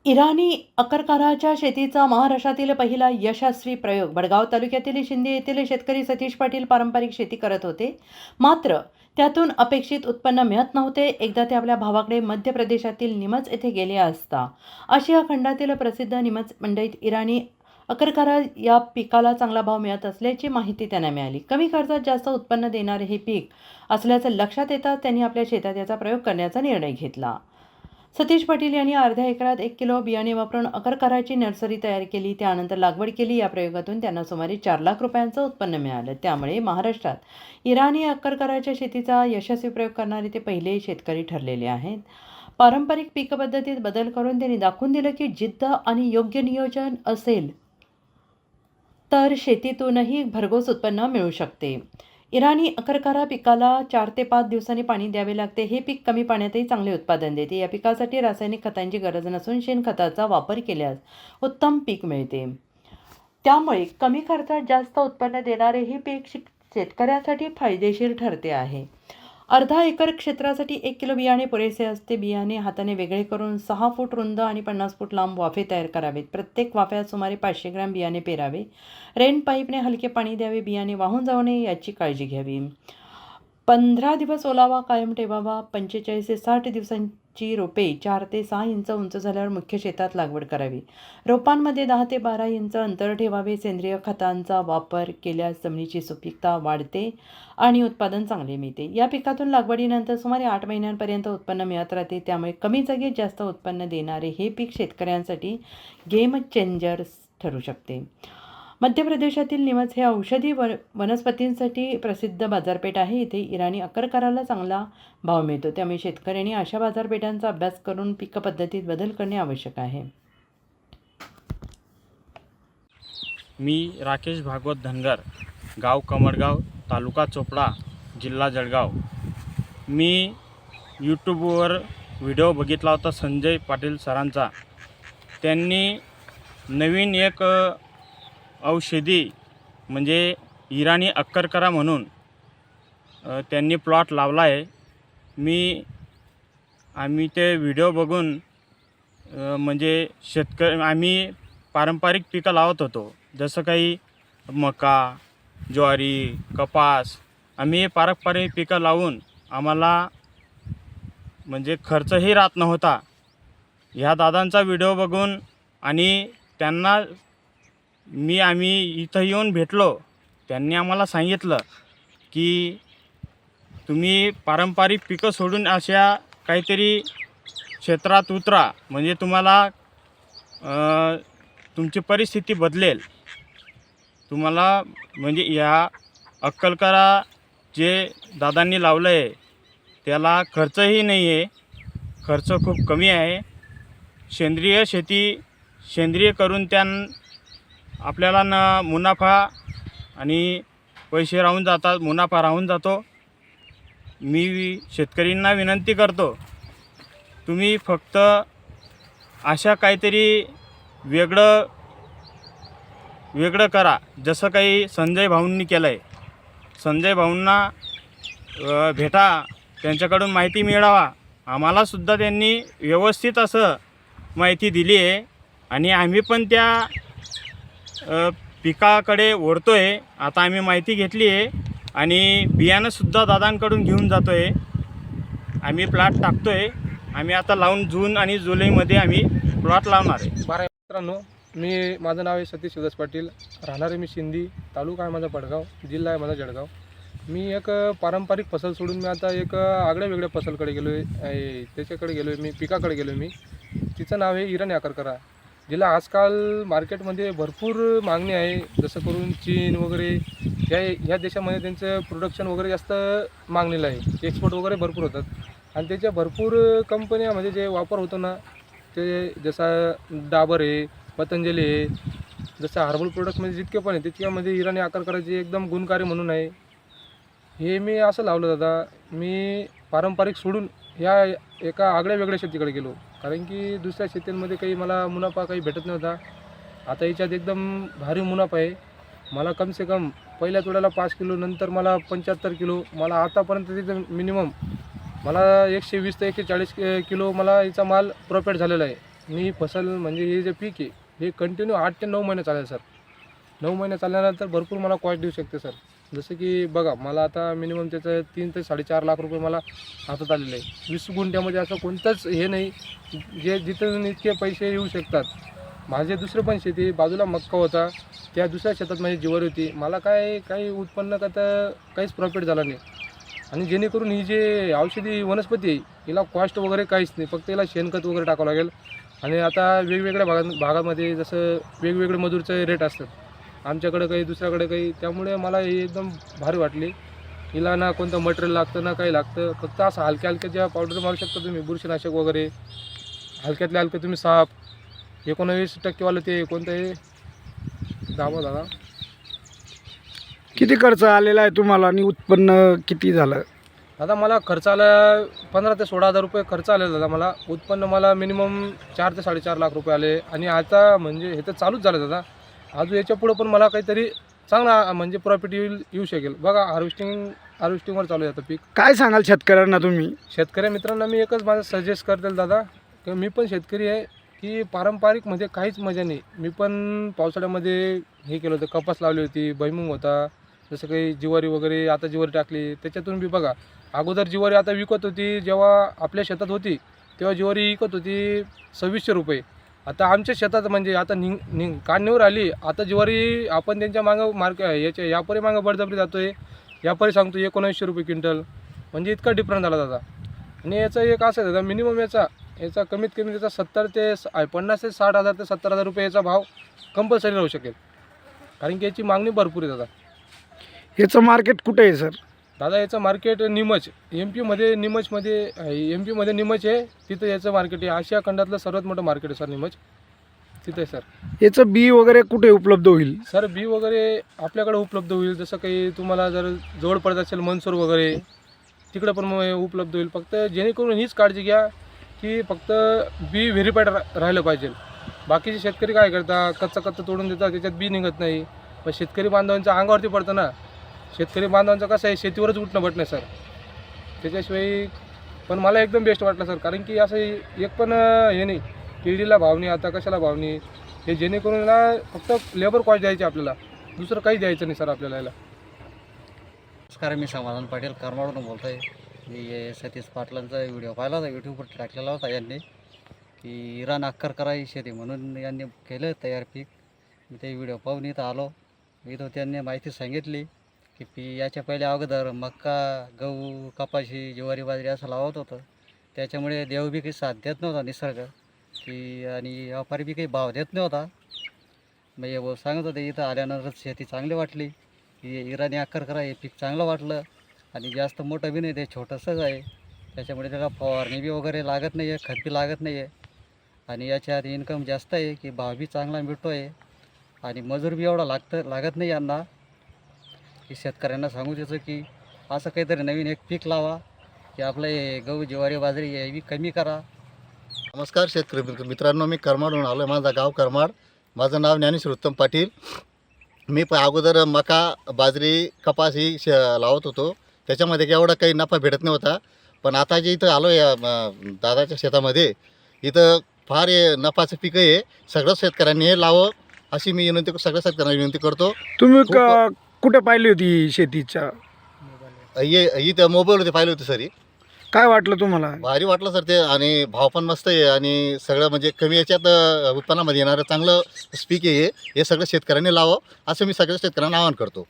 इराणी अकरकाराच्या शेतीचा महाराष्ट्रातील पहिला यशस्वी प्रयोग. बडगाव तालुक्यातील शिंदे येथील शेतकरी सतीश पाटील पारंपरिक शेती करत होते. मात्र त्यातून अपेक्षित उत्पन्न मिळत नव्हते. एकदा ते आपल्या भावाकडे मध्य प्रदेशातील निमच येथे गेले असता आशिया खंडातील प्रसिद्ध निमच मंडईत इराणी अकरकारा या पिकाला चांगला भाव मिळत असल्याची माहिती त्यांना मिळाली. कमी खर्चात जास्त उत्पन्न देणारे हे पीक असल्याचं लक्षात येताच त्यांनी आपल्या शेतात याचा प्रयोग करण्याचा निर्णय घेतला. सतीश पाटील यांनी अर्ध्या एकरात 1 किलो बियाणे वापरून अकरकाराची नर्सरी तयार केली. त्यानंतर लागवड केली. या प्रयोगातून त्यांना सुमारे 4 लाख रुपयांचं उत्पन्न मिळालं. त्यामुळे महाराष्ट्रात इराणी अकरकाराच्या शेतीचा यशस्वी प्रयोग करणारे ते पहिले शेतकरी ठरलेले आहेत. पारंपरिक पीक पद्धतीत बदल करून त्यांनी दाखवून दिलं की जिद्द आणि योग्य नियोजन असेल तर शेतीतूनही भरघोस उत्पन्न मिळू शकते. इराणी अकरकारा पिकाला 4 ते 5 दिवसांनी पाणी द्यावे लागते. हे पीक कमी पाण्यातही चांगले उत्पादन देते. या पिकासाठी रासायनिक खतांची गरज नसून शेणखताचा वापर केल्यास उत्तम पीक मिळते. त्यामुळे कमी खर्चात जास्त उत्पन्न देणारे हे पीक शेतकऱ्यांसाठी फायदेशीर ठरते आहे. अर्धा एकर क्षेत्रासाठी 1 किलो बियाणे पुरेसे असते. बियाणे हाताने वेगळे करून 6 फूट रुंद आणि 50 फूट लांब वाफे तयार करावेत. प्रत्येक वाफ्यात सुमारे 500 ग्रॅम बियाणे पेरावे. रेन पाईपने हलके पाणी द्यावे. बियाणे वाहून जाऊ नये याची काळजी घ्यावी. 15 दिवस ओलावा कायम ठेवावा. 45 ते 60 दिवसांची रोपे 4 ते 6 इंच उंच झाल्यावर मुख्य शेतात लागवड करावी. रोपांमध्ये 10 ते 12 इंच अंतर ठेवावे. सेंद्रिय खतांचा वापर केल्यास जमिनीची सुपीकता वाढते आणि उत्पादन चांगले मिळते. या पिकातून लागवडीनंतर सुमारे 8 महिन्यांपर्यंत उत्पन्न मिळत राहते. त्यामुळे कमी जागेत जास्त उत्पन्न देणारे हे पीक शेतकऱ्यांसाठी गेम चेंजर ठरू शकते. मध्य प्रदेशातील निमच हे औषधी वनस्पतींसाठी प्रसिद्ध बाजारपेठ आहे. इथे इराणी अकरकाराला चांगला भाव मिळतो. त्यामुळे शेतकऱ्यांनी अशा बाजारपेठांचा अभ्यास करून पीक पद्धतीत बदल करणे आवश्यक आहे. मी राकेश भागवत धनगर, गाव कमडगाव, तालुका चोपडा, जिल्हा जळगाव. मी यूट्यूबवर व्हिडिओ बघितला होता संजय पाटील सरांचा. त्यांनी नवीन एक औषधी म्हणजे इराणी अक्करकरा म्हणून त्यांनी प्लॉट लावला आहे. आम्ही ते व्हिडिओ बघून म्हणजे आम्ही पारंपरिक पिकं लावत होतो, जसं काही मका, ज्वारी, कपास. आम्ही पारंपरिक पिकं लावून आम्हाला म्हणजे खर्चही राहत नव्हता. ह्या दादांचा व्हिडिओ बघून आणि त्यांना आम्ही इथं येऊन भेटलो. त्यांनी आम्हाला सांगितलं की तुम्ही पारंपरिक पिकं सोडून अशा काहीतरी क्षेत्रात उतरा, म्हणजे तुम्हाला तुमची परिस्थिती बदलेल. तुम्हाला म्हणजे या अक्कलकरा जे दादांनी लावलं आहे त्याला खर्चही नाही आहे, खर्च खूप कमी आहे. सेंद्रिय शेती करून आपल्याला मुनाफा आणि पैसे राहून जातात, मुनाफा राहून जातो. मी शेतकऱ्यांना विनंती करतो, तुम्ही फक्त अशा काहीतरी वेगळं करा, जसं काही संजय भाऊंनी केलं आहे. संजय भाऊंना भेटा, त्यांच्याकडून माहिती मिळवा. आम्हालासुद्धा त्यांनी व्यवस्थित असं माहिती दिली आहे आणि आम्ही पण त्या पिकाकडे ओढतो आहे. आता आम्ही माहिती घेतली आहे आणि बियाणंसुद्धा दादांकडून घेऊन जातो आहे. आम्ही प्लॉट टाकतो आहे. आम्ही आता लावून जून आणि जुलैमध्ये आम्ही प्लॉट लावणार आहे. मित्रांनो, माझं नाव आहे सतीश शिवदास पाटील. राहणार आहे मी शिंदी. तालुका आहे माझा बडगाव, जिल्हा आहे माझा जळगाव. मी एक पारंपरिक फसल सोडून मी आता एक आगळ्या वेगळ्या फसलकडे गेलो आहे. त्याच्याकडे गेलो आहे मी, पिकाकडे गेलो आहे मी. तिचं नाव आहे इराणी अकरकरा, जिला आजकाल मार्केटमध्ये भरपूर मागणी आहे. जसं करून चीन वगैरे ह्या देशामध्ये त्यांचं प्रोडक्शन वगैरे जास्त मागणीला आहे. एक्सपोर्ट वगैरे भरपूर होतात आणि त्याच्या भरपूर कंपन्यामध्ये जे वापर होतो ना, ते जसं डाबर आहे, पतंजली आहे, जसं हर्बल प्रोडक्टमध्ये जितके पण आहे तितक्यामध्ये इराणी अकरकराची एकदम गुणकारी म्हणून आहे. हे मी असं लावलं दादा, मी पारंपरिक सोडून ह्या एका आगळ्या वेगळ्या शेतीकडे गेलो, कारण की दुसऱ्या शेतींमध्ये काही मला मुनाफा काही भेटत नव्हता. आता याच्यात एकदम भारी मुनाफा आहे. मला कमसे कम पहिल्या तोड्याला 5 किलो, नंतर मला 75 किलो, मला आतापर्यंत तिथं मिनिमम मला 120 ते 140 किलो मला याचा माल प्रॉफिट झालेला आहे. आणि फसल म्हणजे हे जे पीक आहे हे कंटिन्यू 8 ते 9 महिने चालेल सर. 9 महिने चालल्यानंतर भरपूर मला कॉस्ट देऊ शकते सर. जसं की बघा मला आता मिनिमम त्याचं 3 ते 4.5 लाख रुपये मला हातात आलेले आहे. 20 गुंठ्यामध्ये असं कोणतंच हे नाही जे जिथून इतके पैसे येऊ शकतात. माझे दुसरे पण शेती बाजूला मक्का होता, त्या दुसऱ्या शेतात माझी ज्वारी होती. मला काही उत्पन्न करता काहीच प्रॉफिट झाला नाही. आणि जेणेकरून ही जे औषधी वनस्पती आहे हिला कॉस्ट वगैरे काहीच नाही, फक्त हिला शेणखत वगैरे टाकावं लागेल. आणि आता वेगवेगळ्या भागामध्ये जसं वेगवेगळे मजूरचे रेट असतात, आमच्याकडं काही दुसऱ्याकडे काही, त्यामुळे मला ही एकदम भारी वाटली. हिला ना कोणतं मटेरियल लागतं ना काही लागतं, फक्त असं हलक्या ज्या पावडर मारू शकता तुम्ही, बुरशीनाशक वगैरे हलक्यातल्या हलक्या तुम्ही साप 19% ते कोणतं आहे दादा किती खर्च आलेला आहे तुम्हाला आणि उत्पन्न किती झालं? दादा मला खर्च आला 15 ते 16 हजार रुपये खर्च आलेला दादा. मला उत्पन्न मला मिनिमम 4 ते 4.5 लाख रुपये आले. आणि आता म्हणजे हे तर चालूच झालं दादा, अजून याच्या पुढं पण मला काहीतरी चांगला म्हणजे प्रॉफिट येऊ शकेल. बघा हार्वेस्टिंगवर चालू आहे आता पीक. काय सांगाल शेतकऱ्यांना तुम्ही? शेतकरी मित्रांना मी एकच माझं सजेस्ट करतील दादा, की मी पण शेतकरी आहे, की पारंपरिकमध्ये काहीच मजा नाही. मी पण पावसाळ्यामध्ये हे केलं होतं, कपास लावली होती, भुईमूग होता, जसं काही ज्वारी वगैरे. आता ज्वारी टाकली त्याच्यातून बी बघा, अगोदर ज्वारी आता विकत होती जेव्हा आपल्या शेतात होती तेव्हा ज्वारी विकत होती 2600 रुपये. आता आमच्या शेतात म्हणजे आता काढणीवर आली, आता ज्वारी आपण त्यांच्या मागं याच्या यापरी मागं बळजबरी जातो आहे, यापरी सांगतो 1900 रुपये क्विंटल. म्हणजे इतका डिफरन्स झाला दादा. आणि याचा एक असं आहे दादा, मिनिमम याचा कमीत कमी त्याचा 50 ते 60 हजार ते 70 हजार रुपये याचा भाव कंपल्सरी राहू शकेल, कारण की याची मागणी भरपूर आहे दादा. याचं मार्केट कुठे आहे सर? दादा याचं मार्केट निमच एम पीमध्ये निमच आहे, तिथं याचं मार्केट आहे. आशिया खंडातलं सर्वात मोठं मार्केट आहे सर निमच, तिथं आहे सर. याचं बी वगैरे कुठे उपलब्ध होईल? सर बी वगैरे आपल्याकडे उपलब्ध होईल, जसं काही तुम्हाला जर जवळ पडत असेल मनसूर वगैरे तिकडं पण उपलब्ध होईल. फक्त जेणेकरून हीच काळजी घ्या की फक्त बी व्हेरीफाईड राहिलं पाहिजे. बाकीचे शेतकरी काय करतात, कच्चं तोडून देतात, त्याच्यात बी निघत नाही. पण शेतकरी बांधवांच्या अंगावरती पडतं ना. शेतकरी बांधवांचं कसं आहे, शेतीवरच उठणं बटणं सर, त्याच्याशिवाय. पण मला एकदम बेस्ट वाटलं सर, कारण की असं एक पण हे नाही केळीला भाव नाही, आता कशाला भाव नाही. हे जेणेकरून ना फक्त लेबर कॉस्ट द्यायची आपल्याला, दुसरं काही द्यायचं नाही सर आपल्याला याला. नमस्कार, मी समाधान पाटील करमाडून बोलतो आहे. मी सतीश पाटलांचा व्हिडिओ पाहिला होता, यूट्यूबवर टाकलेला होता यांनी, की इराण अक्कर करायची शेती म्हणून यांनी केलं तयार पीक. मी ते व्हिडिओ पाहून इथं आलो. इथं त्यांनी माहिती सांगितली की याच्या पहिले अगोदर मक्का, गहू, कपाशी, ज्वारी, बाजरी असं लावत होतं. त्याच्यामुळे देव बी काही साथ देत नव्हता निसर्ग, की आणि व्यापारी बी काही भाव देत नव्हता. मग हे सांगत होते इथं आल्यानंतर शेती चांगली वाटली, की इराणी अक्कर करा हे पीक चांगलं वाटलं. आणि जास्त मोठं बी नाही, ते छोटंसंच आहे. त्याच्यामुळे त्याला फवारणी बी वगैरे लागत नाही आहे, खत बी लागत नाही आहे. आणि याच्यात इन्कम जास्त आहे, की भाव बी चांगला मिळतो आहे. आणि मजूर बी एवढा लागत नाही यांना. की शेतकऱ्यांना सांगू द्यायचं की असं काहीतरी नवीन एक पीक लावा, की आपलं हे गहू, ज्वारी, बाजरी हे बी कमी करा. नमस्कार शेतकरी मित्रांनो, मी करमाडहून आलो आहे. माझा गाव करमाड. माझं नाव ज्ञानेश्वर उत्तम पाटील. मी अगोदर मका, बाजरी, कपास ही लावत होतो. त्याच्यामध्ये एवढा काही नफा भेटत नव्हता. पण आता जे इथं आलो या दादाच्या शेतामध्ये, इथं फार हे नफाचं पीक आहे. सगळं शेतकऱ्यांनी हे लावं अशी मी सगळ्या शेतकऱ्यांना विनंती करतो. तुम्ही कुठे पाहिली होती शेतीच्या? इथं मोबाईलवरती पाहिलं होतं सर. काय वाटलं तुम्हाला? भारी वाटलं सर ते. आणि भाव पण मस्त आहे आणि सगळं म्हणजे कमी याच्यात उत्पन्नामध्ये येणारं चांगलं पीक आहे. हे सगळं शेतकऱ्यांनी लावावं असं मी सगळ्या शेतकऱ्यांना आवाहन करतो.